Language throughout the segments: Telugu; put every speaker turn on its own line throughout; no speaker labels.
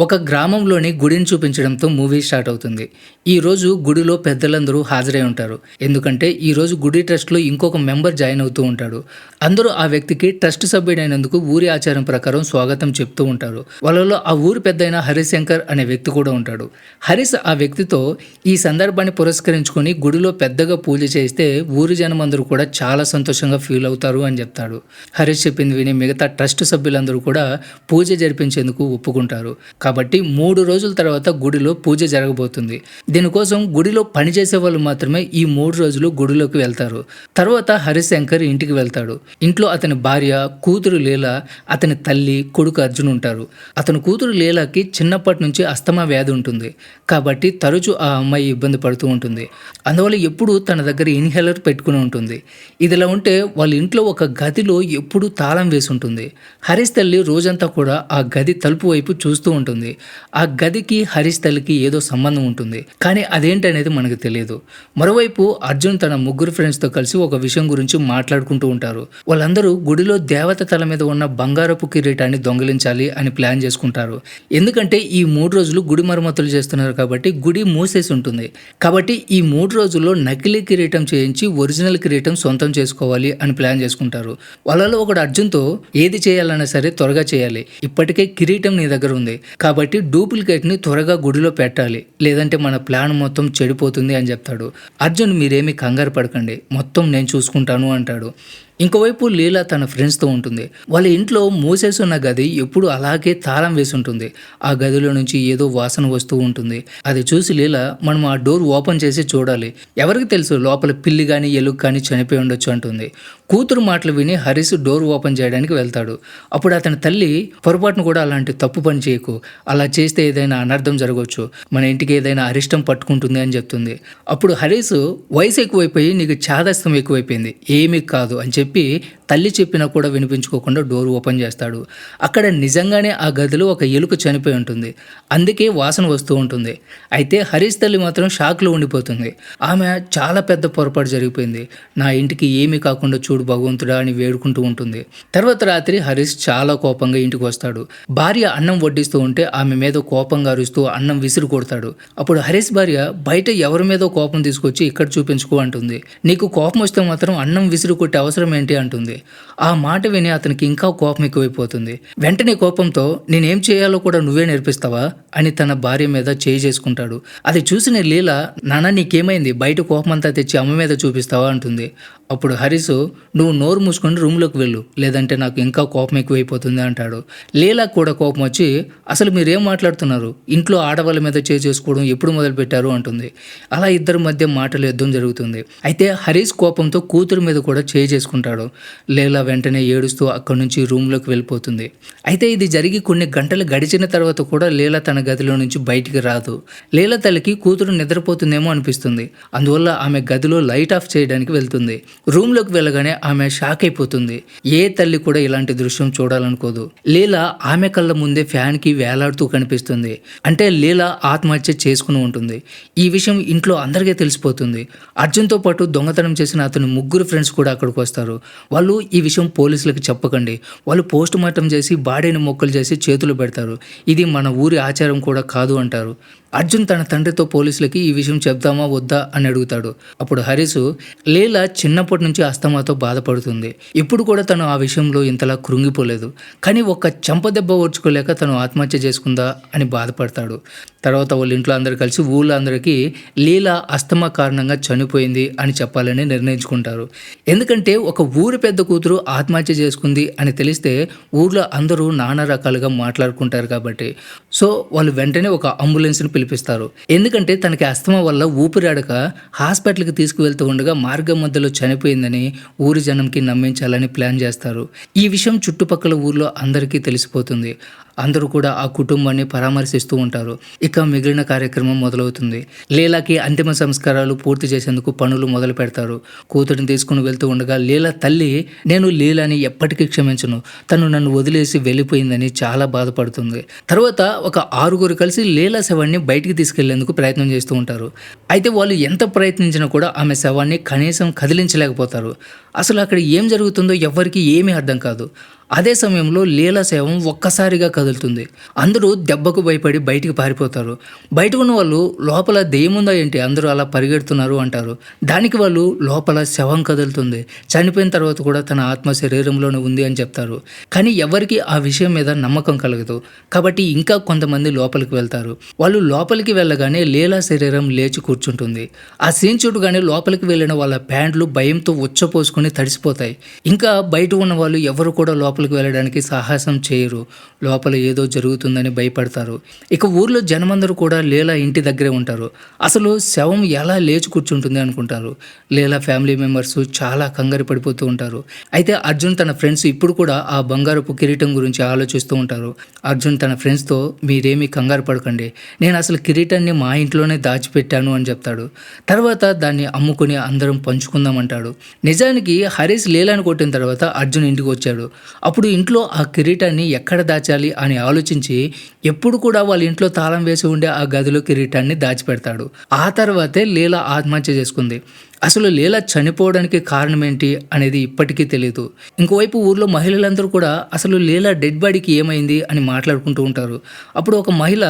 ఒక గ్రామంలోని గుడిని చూపించడంతో మూవీ స్టార్ట్ అవుతుంది. ఈరోజు గుడిలో పెద్దలందరూ హాజరై ఉంటారు. ఎందుకంటే ఈరోజు గుడి ట్రస్ట్లో ఇంకొక మెంబర్ జాయిన్ అవుతూ ఉంటాడు. అందరూ ఆ వ్యక్తికి ట్రస్ట్ సభ్యుడైనందుకు ఊరి ఆచారం ప్రకారం స్వాగతం చెప్తూ ఉంటారు. వాళ్ళలో ఆ ఊరి పెద్దయిన హరిశంకర్ అనే వ్యక్తి కూడా ఉంటాడు. హరీష్ ఆ వ్యక్తితో ఈ సందర్భాన్ని పురస్కరించుకొని గుడిలో పెద్దగా పూజ చేస్తే ఊరి జనం అందరూ కూడా చాలా సంతోషంగా ఫీల్ అవుతారు అని చెప్తాడు. హరీష్ చెప్పింది విని మిగతా ట్రస్ట్ సభ్యులందరూ కూడా పూజ జరిపించేందుకు ఒప్పుకుంటారు. కాబట్టి 3 రోజుల తర్వాత గుడిలో పూజ జరగబోతుంది. దీనికోసం గుడిలో పనిచేసే వాళ్ళు మాత్రమే ఈ 3 రోజులు గుడిలోకి వెళ్తారు. తర్వాత హరిశంకర్ ఇంటికి వెళ్తాడు. ఇంట్లో అతని భార్య, కూతురు లీల, అతని తల్లి, కొడుకు అర్జున్ ఉంటారు. అతని కూతురు లీలకి చిన్నప్పటి నుంచి అస్తమా వ్యాధి ఉంటుంది. కాబట్టి తరచూ ఆ అమ్మాయి ఇబ్బంది పడుతూ ఉంటుంది. అందువల్ల ఎప్పుడూ తన దగ్గర ఇన్హేలర్ పెట్టుకుని ఉంటుంది. ఇదిలా ఉంటే వాళ్ళ ఇంట్లో ఒక గదిలో ఎప్పుడూ తాళం వేసి ఉంటుంది. హరీష్ తల్లి రోజంతా కూడా ఆ గది తలుపు వైపు చూస్తూ ఉంటుంది. ఆ గదికి హరీష్ తల్లికి ఏదో సంబంధం ఉంటుంది. కానీ అదేంటనేది మనకు తెలియదు. మరోవైపు అర్జున్ తన ముగ్గురు ఫ్రెండ్స్తో కలిసి ఒక విషయం గురించి మాట్లాడుకుంటూ ఉంటారు. వాళ్ళందరూ గుడిలో దేవత తల మీద ఉన్న బంగారపు కిరీటాన్ని దొంగిలించాలి అని ప్లాన్ చేసుకుంటారు. ఎందుకంటే ఈ 3 రోజులు గుడి మరమ్మతులు చేస్తున్నారు కాబట్టి గుడి మూసేసి ఉంటుంది. కాబట్టి ఈ 3 రోజుల్లో నకిలీ కిరీటం చేయించి ఒరిజినల్ కిరీటం సొంతం చేసుకోవాలి అని ప్లాన్ చేసుకుంటారు. వాళ్ళలో ఒకడు అర్జున్తో ఏది చేయాలన్నా సరే త్వరగా చేయాలి. ఇప్పటికే కిరీటం నీ దగ్గర ఉంది కాబట్టి డూప్లికేట్ని త్వరగా గుడిలో పెట్టాలి, లేదంటే మన ప్లాన్ మొత్తం చెడిపోతుంది అని చెప్తాడు. అర్జున్ మీరేమీ కంగారు పడకండి, మొత్తం నేను చూసుకుంటాను అంటాడు. ఇంకోవైపు లీల తన ఫ్రెండ్స్తో ఉంటుంది. వాళ్ళ ఇంట్లో మూసేసున్న గది ఎప్పుడు అలాగే తాళం వేసి ఉంటుంది. ఆ గదిలో నుంచి ఏదో వాసన వస్తూ ఉంటుంది. అది చూసి లీల మనం ఆ డోర్ ఓపెన్ చేసి చూడాలి, ఎవరికి తెలుసు లోపల పిల్లి కానీ ఎలుగు కానీ చనిపోయి ఉండొచ్చు అంటుంది. కూతురు మాటలు విని హరీష్ డోర్ ఓపెన్ చేయడానికి వెళ్తాడు. అప్పుడు అతని తల్లి పొరపాటును కూడా అలాంటి తప్పు పని చేయకు, అలా చేస్తే ఏదైనా అనర్థం జరగవచ్చు, మన ఇంటికి ఏదైనా అరిష్టం పట్టుకుంటుంది అని చెప్తుంది. అప్పుడు హరీష్ వయసు ఎక్కువైపోయి నీకు చాదస్తం ఎక్కువైపోయింది, ఏమీ కాదు అని చెప్పి తల్లి చెప్పినా కూడా వినిపించుకోకుండా డోర్ ఓపెన్ చేస్తాడు. అక్కడ నిజంగానే ఆ గదిలో ఒక ఎలుక చనిపోయి ఉంటుంది. అందుకే వాసన వస్తూ ఉంటుంది. అయితే హరీష్ తల్లి మాత్రం షాక్లో ఉండిపోతుంది. ఆమె చాలా పెద్ద పొరపాటు జరిగిపోయింది, నా ఇంటికి ఏమీ కాకుండా చూడు భగవంతుడా అని వేడుకుంటూ ఉంటుంది. తర్వాత రాత్రి హరీష్ చాలా కోపంగా ఇంటికి వస్తాడు. భార్య అన్నం వడ్డిస్తూ ఉంటే ఆమె మీద కోపంగా అరుస్తూ అన్నం విసిరి కొడతాడు. అప్పుడు హరీష్ భార్య బయట ఎవరి మీదో కోపం తీసుకొచ్చి ఇక్కడ చూపించుకో అంటుంది. నీకు కోపం వస్తే మాత్రం అన్నం విసిరి కొట్టే అవసరం ఏంటి అంటుంది. ఆ మాట విని అతనికి ఇంకా కోపం ఎక్కువైపోతుంది. వెంటనే కోపంతో నేనేం చేయాలో కూడా నువ్వే నేర్పిస్తావా అని తన భార్య మీద చేయి చేసుకుంటాడు. అది చూసిన లీల నాన్న నీకేమైంది, బయట కోపం అంతా తెచ్చి అమ్మ మీద చూపిస్తావా అంటుంది. అప్పుడు హరీష్ నువ్వు నోరు మూసుకొని రూమ్లోకి వెళ్ళు, లేదంటే నాకు ఇంకా కోపం ఎక్కువైపోతుంది అంటాడు. లీలా కూడా కోపం వచ్చి అసలు మీరేం మాట్లాడుతున్నారు, ఇంట్లో ఆడవాళ్ళ మీద చేయి చేసుకోవడం ఎప్పుడు మొదలు పెట్టారు అంటుంది. అలా ఇద్దరి మధ్య మాటలు యుద్ధం జరుగుతుంది. అయితే హరీష్ కోపంతో కూతురు మీద కూడా చేయి చేసుకుంటాడు. లీలా వెంటనే ఏడుస్తూ అక్కడి నుంచి రూమ్లోకి వెళ్ళిపోతుంది. అయితే ఇది జరిగి కొన్ని గంటలు గడిచిన తర్వాత కూడా లీలా తన గదిలో నుంచి బయటికి రాదు. లీలా తల్లికి కూతురు నిద్రపోతుందేమో అనిపిస్తుంది. అందువల్ల ఆమె గదిలో లైట్ ఆఫ్ చేయడానికి వెళ్తుంది. రూమ్లోకి వెళ్ళగానే ఆమె షాక్ అయిపోతుంది. ఏ తల్లి కూడా ఇలాంటి దృశ్యం చూడాలనుకోదు. లీలా ఆమె కళ్ళ ముందే ఫ్యాన్కి వేలాడుతూ కనిపిస్తుంది. అంటే లీలా ఆత్మహత్య చేసుకుని ఉంటుంది. ఈ విషయం ఇంట్లో అందరికీ తెలిసిపోతుంది. అర్జున్తో పాటు దొంగతనం చేసిన అతని ముగ్గురు ఫ్రెండ్స్ కూడా అక్కడికి వస్తారు. వాళ్ళు ఈ విషయం పోలీసులకు చెప్పకండి, వాళ్ళు పోస్ట్ మార్టం చేసి బాడీని మొక్కలు చేసి చేతులు పెడతారు, ఇది మన ఊరి ఆచారం కూడా కాదు అంటారు. అర్జున్ తన తండ్రితో పోలీసులకి ఈ విషయం చెప్దామా వద్దా అని అడుగుతాడు. అప్పుడు హరీష్ లీలా చిన్నప్పటి నుంచి అస్తమాతో బాధపడుతుంది, ఇప్పుడు కూడా తను ఆ విషయంలో ఇంతలా కృంగిపోలేదు, కానీ ఒక్క చెంపదెబ్బ ఓర్చుకోలేక తను ఆత్మహత్య చేసుకుందా అని బాధపడతాడు. తర్వాత వాళ్ళ ఇంట్లో అందరూ కలిసి ఊళ్ళో అందరికీ లీలా అస్తమా కారణంగా చనిపోయింది అని చెప్పాలని నిర్ణయించుకుంటారు. ఎందుకంటే ఒక ఊరి పెద్ద కూతురు ఆత్మహత్య చేసుకుంది అని తెలిస్తే ఊర్లో అందరూ నానా రకాలుగా మాట్లాడుకుంటారు కాబట్టి. సో వాళ్ళు వెంటనే ఒక అంబులెన్స్ని పిలిపిస్తారు. ఎందుకంటే తనకి అస్తమా వల్ల ఊపిరాడక హాస్పిటల్కి తీసుకువెళ్తూ ఉండగా మార్గం మధ్యలో చనిపోయిందని ఊరి జనంకి నమ్మించాలని ప్లాన్ చేస్తారు. ఈ విషయం చుట్టుపక్కల ఊర్లో అందరికీ తెలిసిపోతుంది. అందరూ కూడా ఆ కుటుంబాన్ని పరామర్శిస్తూ ఉంటారు. ఇక మిగిలిన కార్యక్రమం మొదలవుతుంది. లీలాకి అంతిమ సంస్కారాలు పూర్తి చేసేందుకు పనులు మొదలు పెడతారు. కూతురిని తీసుకుని వెళ్తూ ఉండగా లీలా తల్లి నేను లీలాని ఎప్పటికీ క్షమించను, తను నన్ను వదిలేసి వెళ్ళిపోయిందని చాలా బాధపడుతుంది. తర్వాత ఒక 6 కలిసి లీలా శవాన్ని బయటికి తీసుకెళ్లేందుకు ప్రయత్నం చేస్తూ ఉంటారు. అయితే వాళ్ళు ఎంత ప్రయత్నించినా కూడా ఆమె శవాన్ని కనీసం కదిలించలేకపోతారు. అసలు అక్కడ ఏం జరుగుతుందో ఎవ్వరికీ ఏమీ అర్థం కాదు. అదే సమయంలో లీలా శవం ఒక్కసారిగా కదులుతుంది. అందరూ దెబ్బకు భయపడి బయటికి పారిపోతారు. బయట ఉన్న వాళ్ళు లోపల దెయ్యముందా ఏంటి అందరూ అలా పరిగెడుతున్నారు అంటారు. దానికి వాళ్ళు లోపల శవం కదులుతుంది, చనిపోయిన తర్వాత కూడా తన ఆత్మ శరీరంలోనే ఉంది అని చెప్తారు. కానీ ఎవరికి ఆ విషయం మీద నమ్మకం కలగదు. కాబట్టి ఇంకా కొంతమంది లోపలికి వెళ్తారు. వాళ్ళు లోపలికి వెళ్ళగానే లీలా శరీరం లేచి కూర్చుంటుంది. ఆ సీన్ చూడగానే లోపలికి వెళ్ళిన వాళ్ళ ప్యాంట్లు భయంతో ఉచ్చపోసుకొని తడిసిపోతాయి. ఇంకా బయట ఉన్న వాళ్ళు ఎవరు కూడా లోపలికి వెళ్ళడానికి సాహసం చేయరు. లోపల ఏదో జరుగుతుందని భయపడతారు. ఇక ఊర్లో జనమందరూ కూడా లీలా ఇంటి దగ్గరే ఉంటారు. అసలు శవం ఎలా లేచి కూర్చుంటుంది అనుకుంటారు. లీలా ఫ్యామిలీ మెంబర్స్ చాలా కంగారు పడిపోతూ ఉంటారు. అయితే అర్జున్ తన ఫ్రెండ్స్ ఇప్పుడు కూడా ఆ బంగారపు కిరీటం గురించి ఆలోచిస్తూ ఉంటారు. అర్జున్ తన ఫ్రెండ్స్తో మీరేమీ కంగారు పడకండి, నేను అసలు కిరీటాన్ని మా ఇంట్లోనే దాచిపెట్టాను అని చెప్తాడు. తర్వాత దాన్ని అమ్ముకుని అందరం పంచుకుందామంటాడు. నిజానికి హరీష్ లీలాని కొట్టిన తర్వాత అర్జున్ ఇంటికి వచ్చాడు. అప్పుడు ఇంట్లో ఆ కిరీటాన్ని ఎక్కడ దాచాలి అని ఆలోచించి ఎప్పుడు కూడా వాళ్ళ ఇంట్లో తాళం వేసి ఉండే ఆ గదిలో కిరీటాన్ని దాచిపెడతాడు. ఆ తర్వాతే లీలా ఆత్మహత్య చేసుకుంది. అసలు లీలా చనిపోవడానికి కారణం ఏంటి అనేది ఇప్పటికీ తెలియదు. ఇంకోవైపు ఊర్లో మహిళలందరూ కూడా అసలు లీలా డెడ్ బాడీకి ఏమైంది అని మాట్లాడుకుంటూ ఉంటారు. అప్పుడు ఒక మహిళ,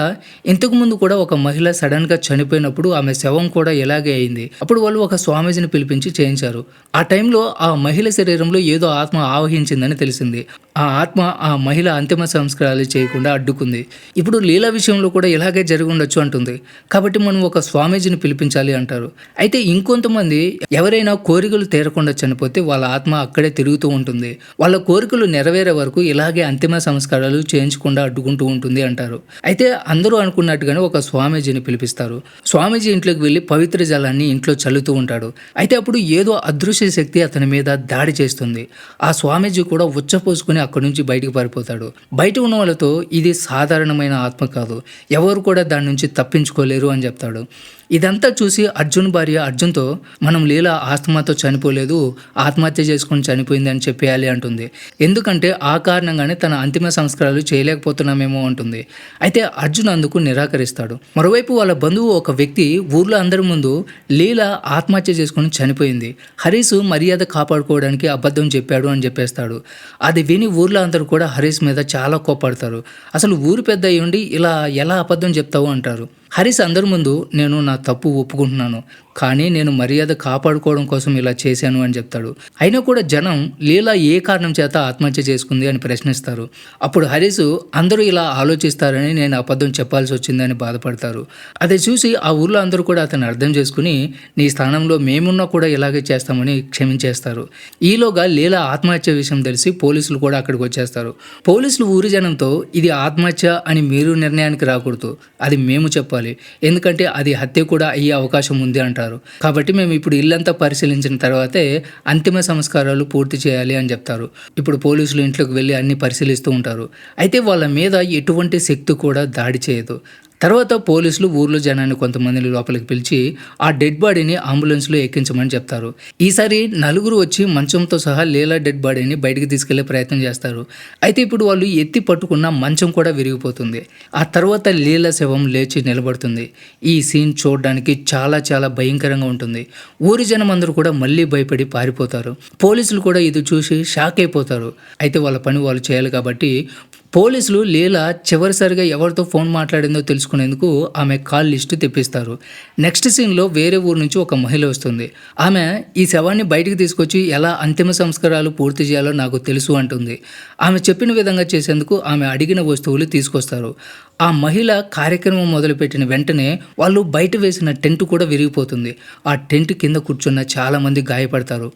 ఇంతకుముందు కూడా ఒక మహిళ సడన్గా చనిపోయినప్పుడు ఆమె శవం కూడా ఇలాగే అయింది. అప్పుడు వాళ్ళు ఒక స్వామీజీని పిలిపించి చేయించారు. ఆ టైంలో ఆ మహిళ శరీరంలో ఏదో ఆత్మ ఆవహించిందని తెలిసింది. ఆ ఆత్మ ఆ మహిళ అంతిమ సంస్కారాలు చేయకుండా అడ్డుకుంది. ఇప్పుడు లీలా విషయంలో కూడా ఇలాగే జరిగి ఉండొచ్చు అంటుంది. కాబట్టి మనం ఒక స్వామీజీని పిలిపించాలి అంటారు. అయితే ఇంకొంతమంది ఎవరైనా కోరికలు తీరకుండా చనిపోతే వాళ్ళ ఆత్మ అక్కడే తిరుగుతూ ఉంటుంది. వాళ్ళ కోరికలు నెరవేరే వరకు ఇలాగే అంతిమ సంస్కారాలు చేయించకుండా అడ్డుకుంటూ ఉంటుంది అంటారు. అయితే అందరూ అనుకున్నట్టుగానే ఒక స్వామీజీని పిలిపిస్తారు. స్వామీజీ ఇంట్లోకి వెళ్ళి పవిత్ర జలాన్ని ఇంట్లో చల్లుతూ ఉంటాడు. అయితే అప్పుడు ఏదో అదృశ్య శక్తి అతని మీద దాడి చేస్తుంది. ఆ స్వామీజీ కూడా ఉచ్చపోసుకుని అక్కడి నుంచి బయటికి పారిపోతాడు. బయట ఉన్న వాళ్ళతో ఇది సాధారణమైన ఆత్మ కాదు, ఎవరు కూడా దాని నుంచి తప్పించుకోలేరు అని చెప్తాడు. ఇదంతా చూసి అర్జున్ భార్య అర్జున్తో, మనం లీలా ఆత్మతో చనిపోలేదు, ఆత్మహత్య చేసుకొని చనిపోయింది అని చెప్పేయాలి అంటుంది. ఎందుకంటే ఆ కారణంగానే తన అంతిమ సంస్కారాలు చేయలేకపోతున్నామేమో అంటుంది. అయితే అర్జున్ అందుకు నిరాకరిస్తాడు. మరోవైపు వాళ్ళ బంధువు ఒక వ్యక్తి ఊర్లో అందరి ముందు లీలా ఆత్మహత్య చేసుకొని చనిపోయింది, హరీష్ మర్యాద కాపాడుకోవడానికి అబద్ధం చెప్పాడు అని చెప్పేస్తాడు. అది విని ఊర్లో అందరూ కూడా హరీష్ మీద చాలా కోపడతారు. అసలు ఊరు పెద్ద అయ్యి ఉండి ఇలా ఎలా అబద్ధం చెప్తావు అంటారు. హరీష్ అందరి ముందు, నేను నా తప్పు ఒప్పుకుంటున్నాను, కానీ నేను మర్యాద కాపాడుకోవడం కోసం ఇలా చేశాను అని చెప్తాడు. అయినా కూడా జనం లీలా ఏ కారణం చేత ఆత్మహత్య చేసుకుంది అని ప్రశ్నిస్తారు. అప్పుడు హరీష్, అందరూ ఇలా ఆలోచిస్తారని నేను అబద్ధం చెప్పాల్సి వచ్చిందని బాధపడతారు. అది చూసి ఆ ఊర్లో అందరూ కూడా అతను అర్థం చేసుకుని, నీ స్థానంలో మేమున్నా కూడా ఇలాగే చేస్తామని క్షమించేస్తారు. ఈలోగా లీలా ఆత్మహత్య విషయం తెలిసి పోలీసులు కూడా అక్కడికి వచ్చేస్తారు. పోలీసులు ఊరి జనంతో, ఇది ఆత్మహత్య అని మీరు నిర్ణయానికి రాకూడదు, అది మేము చెప్పాలి, ఎందుకంటే అది హత్య కూడా అయ్యే అవకాశం ఉంది అంటారు. కాబట్టి మేము ఇప్పుడు ఇల్లంతా పరిశీలించిన తర్వాతే అంతిమ సంస్కారాలు పూర్తి చేయాలి అని చెప్తారు. ఇప్పుడు పోలీసులు ఇంట్లోకి వెళ్ళి అన్ని పరిశీలిస్తూ ఉంటారు. అయితే వాళ్ళ మీద ఎటువంటి శక్తి కూడా దాడి చేయదు. తర్వాత పోలీసులు ఊర్లో జనాన్ని కొంతమందిని లోపలికి పిలిచి ఆ డెడ్ బాడీని అంబులెన్స్లో ఎక్కించమని చెప్తారు. ఈసారి నలుగురు వచ్చి మంచంతో సహా లీలా డెడ్ బాడీని బయటికి తీసుకెళ్లే ప్రయత్నం చేస్తారు. అయితే ఇప్పుడు వాళ్ళు ఎత్తి పట్టుకున్న మంచం కూడా విరిగిపోతుంది. ఆ తర్వాత లీలా శవం లేచి నిలబడుతుంది. ఈ సీన్ చూడడానికి చాలా చాలా భయంకరంగా ఉంటుంది. ఊరి జనం అందరూ కూడా మళ్ళీ భయపడి పారిపోతారు. పోలీసులు కూడా ఇది చూసి షాక్ అయిపోతారు. అయితే వాళ్ళ పని వాళ్ళు చేయాలి కాబట్టి పోలీసులు లీలా చివరిసారిగా ఎవరితో ఫోన్ మాట్లాడిందో తెలుసుకునేందుకు ఆమె కాల్ లిస్టు తెప్పిస్తారు. నెక్స్ట్ సీన్లో వేరే ఊరు నుంచి ఒక మహిళ వస్తుంది. ఆమె ఈ శవాన్ని బయటికి తీసుకొచ్చి ఎలా అంతిమ సంస్కారాలు పూర్తి చేయాలో నాకు తెలుసు అంటుంది. ఆమె చెప్పిన విధంగా చేసేందుకు ఆమె అడిగిన వస్తువులు తీసుకొస్తారు. ఆ మహిళ కార్యక్రమం మొదలుపెట్టిన వెంటనే వాళ్ళు బయట వేసిన టెంట్ కూడా విరిగిపోతుంది. ఆ టెంట్ కింద కూర్చున్న చాలామంది గాయపడతారు.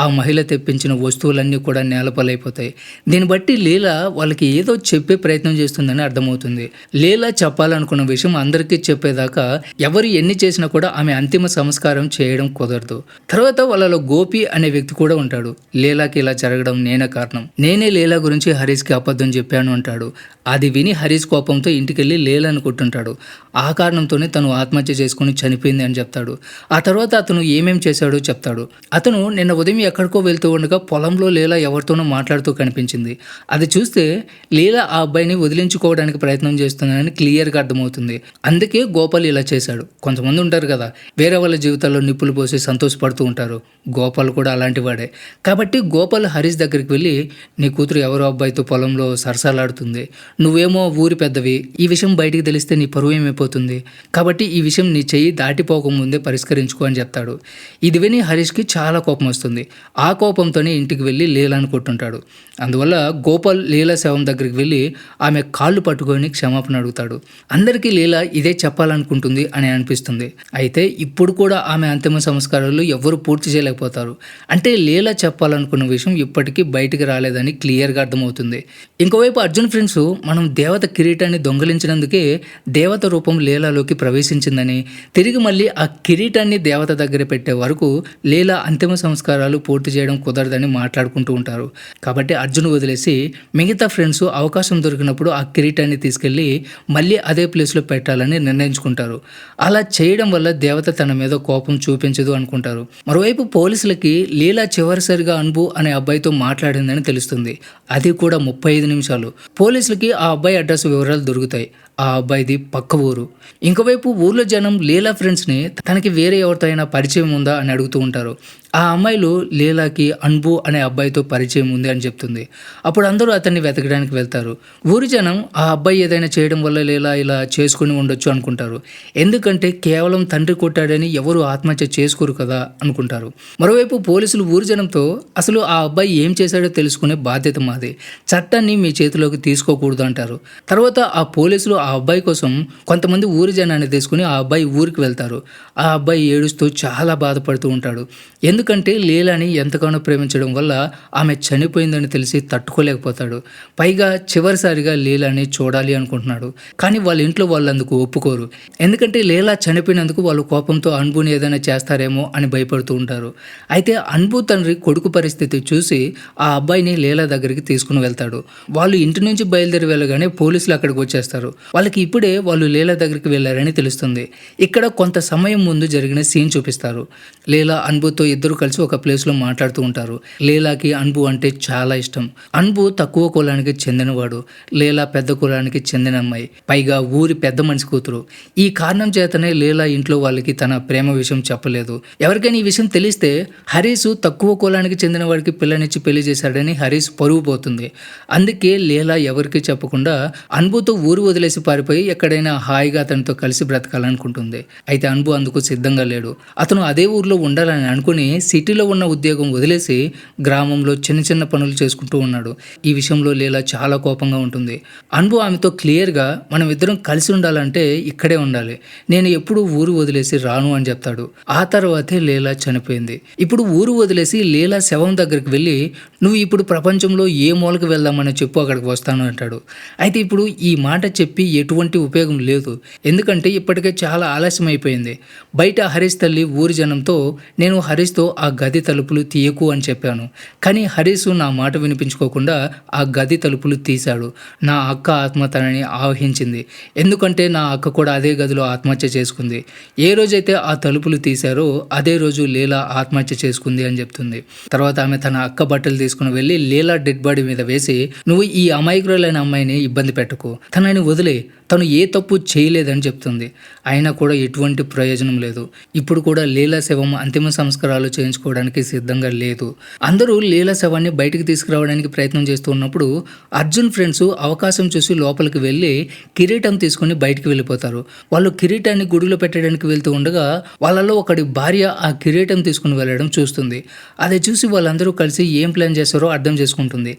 ఆ మహిళ తెప్పించిన వస్తువులన్నీ కూడా నేలపాలైపోతాయి. దీన్ని బట్టి లీలా వాళ్ళకి ఏదో చెప్పే ప్రయత్నం చేస్తుందని అర్థమవుతుంది. లీలా చెప్పాలనుకున్న విషయం అందరికీ చెప్పేదాకా ఎవరు ఎన్ని చేసినా కూడా ఆమె అంతిమ సంస్కారం చేయడం కుదరదు. తర్వాత వాళ్ళలో గోపి అనే వ్యక్తి కూడా ఉంటాడు. లీలాకి ఇలా జరగడం నేనే కారణం, నేనే లీలా గురించి హరీష్కి అబద్ధం చెప్పాను అంటాడు. అది విని హరీష్ కోపంతో ఇంటికి ఇంటికెళ్ళి లేలని కొట్టుంటాడు. ఆ కారణంతోనే తను ఆత్మహత్య చేసుకుని చనిపోయింది అని చెప్తాడు. ఆ తర్వాత అతను ఏమేం చేశాడో చెప్తాడు. అతను నిన్న ఉదయం ఎక్కడికో వెళ్తూ ఉండగా పొలంలో లీలా ఎవరితోనో మాట్లాడుతూ కనిపించింది. అది చూస్తే లీలా ఆ అబ్బాయిని వదిలించుకోవడానికి ప్రయత్నం చేస్తుందని క్లియర్గా అర్థమవుతుంది. అందుకే గోపాల్ ఇలా చేశాడు. కొంతమంది ఉంటారు కదా, వేరే వాళ్ళ జీవితాల్లో నిప్పులు పోసి సంతోషపడుతూ ఉంటారు. గోపాల్ కూడా అలాంటి వాడే. కాబట్టి గోపాల్ హరీష్ దగ్గరికి వెళ్ళి, నీ కూతురు ఎవరో అబ్బాయితో పొలంలో సరసాలాడుతుంది, నువ్వేమో ఊరి పెద్దవి, ఈ విషయం బయటికి తెలిస్తే నీ పరువు ఏమైపోతుంది, కాబట్టి ఈ విషయం నీ చెయ్యి దాటిపోకముందే పరిష్కరించుకో అని చెప్తాడు. ఇది విని హరీష్కి చాలా కోపం వస్తుంది. ఆ కోపంతోనే ఇంటికి వెళ్ళి లీలాను కొట్టుంటాడు. అందువల్ల గోపాల్ లీలా శవం దగ్గరికి వెళ్ళి ఆమె కాళ్ళు పట్టుకొని క్షమాపణ అడుగుతాడు. అందరికీ లీలా ఇదే చెప్పాలనుకుంటుంది అని అనిపిస్తుంది. అయితే ఇప్పుడు కూడా ఆమె అంతిమ సంస్కారాలు ఎవ్వరూ పూర్తి చేయలేకపోతారు. అంటే లీలా చెప్పాలనుకున్న విషయం ఇప్పటికీ బయటికి రాలేదని క్లియర్గా అర్థమవుతుంది. ఇంకోవైపు అర్జున్ ఫ్రెండ్స్ మనం దేవత కిరీటాన్ని దొంగలించినందుకే దేవత రూపం లీలాలోకి ప్రవేశించిందని, తిరిగి మళ్ళీ ఆ కిరీటాన్ని దేవత దగ్గర పెట్టే వరకు లీలా అంతిమ సంస్కారాలు పూర్తి చేయడం కుదరదని మాట్లాడుకుంటూ ఉంటారు. కాబట్టి అర్జున్ వదిలేసి మిగతా ఫ్రెండ్స్ అవకాశం దొరికినప్పుడు ఆ కిరీటాన్ని తీసుకెళ్ళి మళ్ళీ అదే ప్లేస్లో పెట్టాలని నిర్ణయించుకుంటారు. అలా చేయడం వల్ల దేవత తన మీద కోపం చూపించదు అనుకుంటారు. మరోవైపు పోలీసులకి లీలా చివరిసారిగా అన్బు అనే అబ్బాయితో మాట్లాడిందని తెలుస్తుంది. అది కూడా 35 నిమిషాలు. పోలీసులకి ఆ అబ్బాయి అడ్రస్ వివరాలు దొరుకుతాయి. ఆ అబ్బాయిది పక్క ఊరు. ఇంకోవైపు ఊర్లో జనం లీలా ఫ్రెండ్స్ని తనకి వేరే ఎవరితో అయినా పరిచయం ఉందా అని అడుగుతూ ఉంటారు. ఆ అమ్మాయిలు లీలాకి అన్బు అనే అబ్బాయితో పరిచయం ఉంది అని చెప్తుంది. అప్పుడు అందరూ అతన్ని వెతకడానికి వెళ్తారు. ఊరి జనం ఆ అబ్బాయి ఏదైనా చేయడం వల్ల లీలా ఇలా చేసుకుని ఉండొచ్చు అనుకుంటారు. ఎందుకంటే కేవలం తండ్రి కొట్టాడని ఎవరు ఆత్మహత్య చేసుకోరు కదా అనుకుంటారు. మరోవైపు పోలీసులు ఊరి జనంతో అసలు ఆ అబ్బాయి ఏం చేశాడో తెలుసుకునే బాధ్యత మాది, చట్టాన్ని మీ చేతిలోకి తీసుకోకూడదు అంటారు. తర్వాత ఆ పోలీసులు ఆ అబ్బాయి కోసం కొంతమంది ఊరి జనాన్ని తీసుకుని ఆ అబ్బాయి ఊరికి వెళ్తారు. ఆ అబ్బాయి ఏడుస్తూ చాలా బాధపడుతూ ఉంటాడు. ఎందుకంటే లీలాని ఎంతగానో ప్రేమించడం వల్ల ఆమె చనిపోయిందని తెలిసి తట్టుకోలేకపోతాడు. పైగా చివరిసారిగా లీలాని చూడాలి అనుకుంటున్నాడు. కానీ వాళ్ళ ఇంట్లో వాళ్ళందుకు ఒప్పుకోరు. ఎందుకంటే లీలా చనిపోయినందుకు వాళ్ళు కోపంతో అన్బుని ఏదైనా చేస్తారేమో అని భయపడుతూ ఉంటారు. అయితే అన్బు తండ్రి కొడుకు పరిస్థితి చూసి ఆ అబ్బాయిని లీలా దగ్గరికి తీసుకుని వెళ్తాడు. వాళ్ళు ఇంటి నుంచి బయలుదేరి వెళ్ళగానే పోలీసులు అక్కడికి వచ్చేస్తారు. వాళ్ళకి ఇప్పుడే వాళ్ళు లీలా దగ్గరికి వెళ్ళారని తెలుస్తుంది. ఇక్కడ కొంత సమయం ముందు జరిగిన సీన్ చూపిస్తారు. లీలా అన్బుతో ఇద్దరు కలిసి ఒక ప్లేస్లో మాట్లాడుతూ ఉంటారు. లీలాకి అన్బు అంటే చాలా ఇష్టం. అన్బు తక్కువ కులానికి చెందినవాడు, లీలా పెద్ద కులానికి చెందిన అమ్మాయి, పైగా ఊరి పెద్ద మనిషి కూతురు. ఈ కారణం చేతనే లీలా ఇంట్లో వాళ్ళకి తన ప్రేమ విషయం చెప్పలేదు. ఎవరికైనా ఈ విషయం తెలిస్తే హరీష్ తక్కువ కులానికి చెందిన వాడికి పిల్లనిచ్చి పెళ్లి చేశాడని హరీష్ పరువు పోతుంది. అందుకే లీలా ఎవరికి చెప్పకుండా అన్బుతో ఊరు వదిలేసి పారిపోయి ఎక్కడైనా హాయిగా అతనితో కలిసి బ్రతకాలనుకుంటుంది. అయితే అన్బు అందుకు సిద్ధంగా లేడు. అతను అదే ఊర్లో ఉండాలని అనుకుని సిటీలో ఉన్న ఉద్యోగం వదిలేసి గ్రామంలో చిన్న చిన్న పనులు చేసుకుంటూ ఉన్నాడు. ఈ విషయంలో లీలా చాలా కోపంగా ఉంటుంది. అన్బు ఆమెతో క్లియర్గా మనం ఇద్దరం కలిసి ఉండాలంటే ఇక్కడే ఉండాలి, నేను ఎప్పుడు ఊరు వదిలేసి రాను అని చెప్తాడు. ఆ తర్వాతే లీలా చనిపోయింది. ఇప్పుడు ఊరు వదిలేసి లీలా శవం దగ్గరికి వెళ్ళి, నువ్వు ఇప్పుడు ప్రపంచంలో ఏ మూలకు వెళ్దామని చెప్పు, అక్కడికి వస్తాను అంటాడు. అయితే ఇప్పుడు ఈ మాట చెప్పి ఎటువంటి ఉపయోగం లేదు. ఎందుకంటే ఇప్పటికే చాలా ఆలస్యం అయిపోయింది. బయట హరీష్ తల్లి ఊరి జనంతో, నేను హరీష్తో ఆ గది తలుపులు తీయకు అని చెప్పాను, కానీ హరీష్ నా మాట వినిపించుకోకుండా ఆ గది తలుపులు తీశాడు. నా అక్క ఆత్మ తనని ఆవహించింది. ఎందుకంటే నా అక్క కూడా అదే గదిలో ఆత్మహత్య చేసుకుంది. ఏ రోజైతే ఆ తలుపులు తీశారో అదే రోజు లీలా ఆత్మహత్య చేసుకుంది అని చెప్తుంది. తర్వాత ఆమె తన అక్క బట్టలు తీసుకుని వెళ్ళి లీలా డెడ్ బాడీ మీద వేసి, నువ్వు ఈ అమాయకురాలైన అమ్మాయిని ఇబ్బంది పెట్టుకో, తనని వదిలే, తను ఏ తప్పు చేయలేదని చెప్తుంది. అయినా కూడా ఎటువంటి ప్రయోజనం లేదు. ఇప్పుడు కూడా లీలా శవం అంతిమ సంస్కారాలు చేయించుకోవడానికి సిద్ధంగా లేదు. అందరూ లీలా శవాన్ని బయటికి తీసుకురావడానికి ప్రయత్నం చేస్తూ ఉన్నప్పుడు అర్జున్ ఫ్రెండ్స్ అవకాశం చూసి లోపలికి వెళ్ళి కిరీటం తీసుకుని బయటికి వెళ్ళిపోతారు. వాళ్ళు కిరీటాన్ని గుడిలో పెట్టడానికి వెళ్తూ ఉండగా వాళ్ళలో ఒకడి భార్య ఆ కిరీటం తీసుకుని వెళ్ళడం చూస్తుంది. అది చూసి వాళ్ళందరూ కలిసి ఏం ప్లాన్ చేస్తారో అర్థం చేసుకుంటుంది.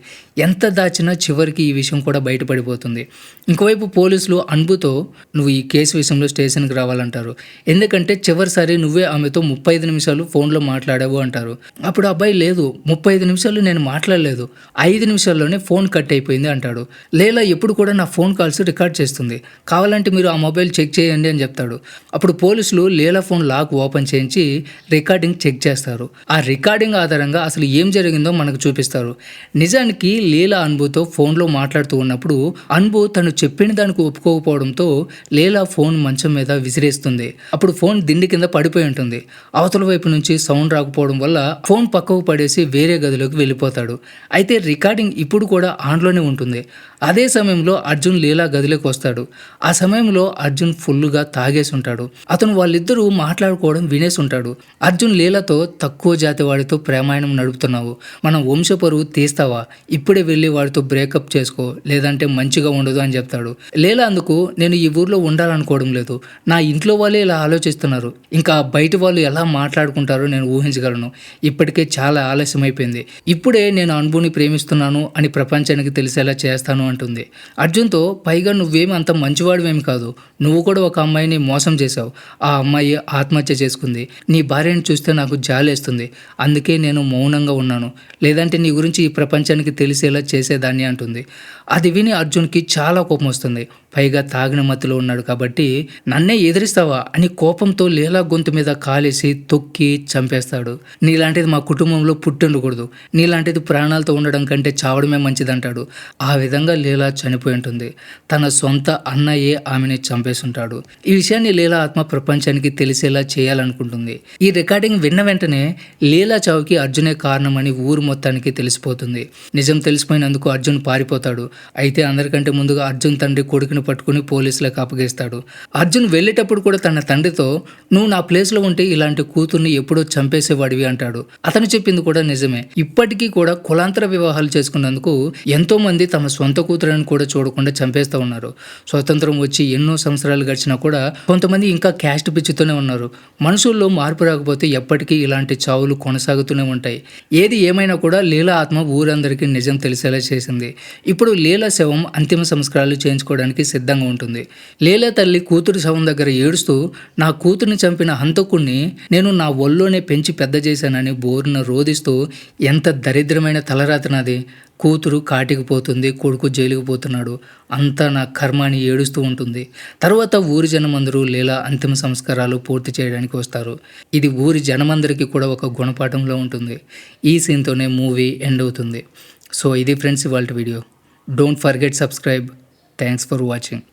ఎంత దాచినా చివరికి ఈ విషయం కూడా బయటపడిపోతుంది. ఇంకోవైపు పోలీసులు అన్బుతో, నువ్వు ఈ కేసు విషయంలో స్టేషన్కి రావాలంటారు. ఎందుకంటే చివరిసారి నువ్వే ఆమెతో 35 నిమిషాలు ఫోన్లో మాట్లాడావు అంటారు. అప్పుడు అబ్బాయి లేదు 35 నిమిషాలు నేను మాట్లాడలేదు, 5 నిమిషాల్లోనే ఫోన్ కట్ అయిపోయింది అంటాడు. లేలా ఎప్పుడు కూడా నా ఫోన్ కాల్స్ రికార్డ్ చేస్తుంది, కావాలంటే మీరు ఆ మొబైల్ చెక్ చేయండి అని చెప్తాడు. అప్పుడు పోలీసులు లేలా ఫోన్ లాక్ ఓపెన్ చేయించి రికార్డింగ్ చెక్ చేస్తారు. ఆ రికార్డింగ్ ఆధారంగా అసలు ఏం జరిగిందో మనకు చూపిస్తారు. నిజానికి లేలా అన్బుతో ఫోన్లో మాట్లాడుతూ ఉన్నప్పుడు అన్బు తను చెప్పిన దానికి ఒప్పుకోకపోవడంతో లేలా ఫోన్ మంచం మీద విసిరేస్తుంది. అప్పుడు ఫోన్ దిండి కింద పడిపోయి ఉంటుంది. అవతల వైపు నుంచి సౌండ్ రాకపోవడం వల్ల ఫోన్ పక్కకు పడేసి వేరే గదిలోకి వెళ్ళిపోతాడు. అయితే రికార్డింగ్ ఇప్పుడు కూడా ఆన్లోనే ఉంటుంది. అదే సమయంలో అర్జున్ లీలా గదిలోకి వస్తాడు. ఆ సమయంలో అర్జున్ ఫుల్గా తాగేసి ఉంటాడు. అతను వాళ్ళిద్దరూ మాట్లాడుకోవడం వినేసి ఉంటాడు. అర్జున్ లీలాతో తక్కువ జాతి వాడితో ప్రేమాయణం నడుపుతున్నావు, మనం వంశపరువు తీస్తావా, ఇప్పుడే వెళ్ళి వాడితో బ్రేకప్ చేసుకో, లేదంటే మంచిగా ఉండదు అని చెప్తాడు. లీలా అందుకు నేను ఈ ఊర్లో ఉండాలనుకోవడం లేదు, నా ఇంట్లో వాళ్ళే ఇలా ఆలోచిస్తున్నారు, ఇంకా బయట వాళ్ళు ఎలా మాట్లాడుకుంటారో నేను ఊహించగలను, ఇప్పటికే చాలా ఆలస్యం అయిపోయింది, ఇప్పుడే నేను అన్బుని ప్రేమిస్తున్నాను అని ప్రపంచానికి తెలిసేలా చేస్తాను అంటుంది. అర్జున్తో పైగా నువ్వేమి అంత మంచివాడివేమి కాదు, నువ్వు కూడా ఒక అమ్మాయిని మోసం చేశావు, ఆ అమ్మాయి ఆత్మహత్య చేసుకుంది, నీ భార్యను చూస్తే నాకు జాలేస్తుంది, అందుకే నేను మౌనంగా ఉన్నాను, లేదంటే నీ గురించి ఈ ప్రపంచానికి తెలిసేలా చేసేదాన్ని అంటుంది. అది విని అర్జున్కి చాలా కోపం వస్తుంది. పైగా తాగిన మత్తులో ఉన్నాడు కాబట్టి నన్నే ఎదిరిస్తావా అని కోపంతో లీలా గొంతు మీద కాలేసి తొక్కి చంపేస్తాడు. నీలాంటిది మా కుటుంబంలో పుట్టుండకూడదు, నీలాంటిది ప్రాణాలతో ఉండడం కంటే చావడమే మంచిదంటాడు. ఆ విధంగా లీలా చనిపోయి ఉంటుంది. తన సొంత అన్నయ్యే ఆమెని చంపేస్తుంటాడు. ఈ విషయాన్ని లీలా ఆత్మ ప్రపంచానికి తెలిసేలా చేయాలనుకుంటుంది. ఈ రికార్డింగ్ విన్న వెంటనే లీలా చావుకి అర్జునే కారణమని ఊరు మొత్తానికి తెలిసిపోతుంది. నిజం తెలిసిపోయినందుకు అర్జున్ పారిపోతాడు. అయితే అందరికంటే ముందుగా అర్జున్ తండ్రి కొడుకుని పట్టుకుని పోలీసులకు అప్పగిస్తాడు. అర్జున్ వెళ్ళేటప్పుడు కూడా తన తండ్రితో నువ్వు నా ప్లేస్లో ఉంటే ఇలాంటి కూతుర్ని ఎప్పుడో చంపేసేవాడివి అంటాడు. అతను చెప్పింది కూడా నిజమే. ఇప్పటికీ కూడా కులాంతర వివాహాలు చేసుకున్నందుకు ఎంతో మంది తమ సొంత కూతురని కూడా చూడకుండా చంపేస్తూ ఉన్నారు. స్వతంత్రం వచ్చి ఎన్నో సంవత్సరాలు గడిచినా కూడా కొంతమంది ఇంకా క్యాస్ట్ పిచ్చితోనే ఉన్నారు. మనుషుల్లో మార్పు రాకపోతే ఎప్పటికీ ఇలాంటి చావులు కొనసాగుతూనే ఉంటాయి. ఏది ఏమైనా కూడా లీలా ఆత్మ ఊరందరికీ నిజం తెలిసేలా చేసింది. ఇప్పుడు లీలా శవం అంతిమ సంస్కారాలు చేయించుకోవడానికి సిద్ధంగా ఉంటుంది. లీలా తల్లి కూతురు శవం దగ్గర ఏడుస్తూ నా కూతురిని చంపిన హంతకుణ్ణి నేను నా ఒళ్ళోనే పెంచి పెద్ద చేశానని బోరున రోదిస్తూ ఎంత దరిద్రమైన తలరాత నాది, కూతురు కాటికి పోతుంది, కొడుకు జైలుకు పోతున్నాడు, అంతా నా కర్మ అని ఏడుస్తూ ఉంటుంది. తర్వాత ఊరి జనమందరూ లీలా అంతిమ సంస్కారాలు పూర్తి చేయడానికి వస్తారు. ఇది ఊరి జనమందరికీ కూడా ఒక గుణపాఠంలో ఉంటుంది. ఈ సీన్తోనే మూవీ ఎండ్ అవుతుంది. సో ఇది ఫ్రెండ్స్ ఇవాళ video. Don't forget subscribe. Thanks for watching.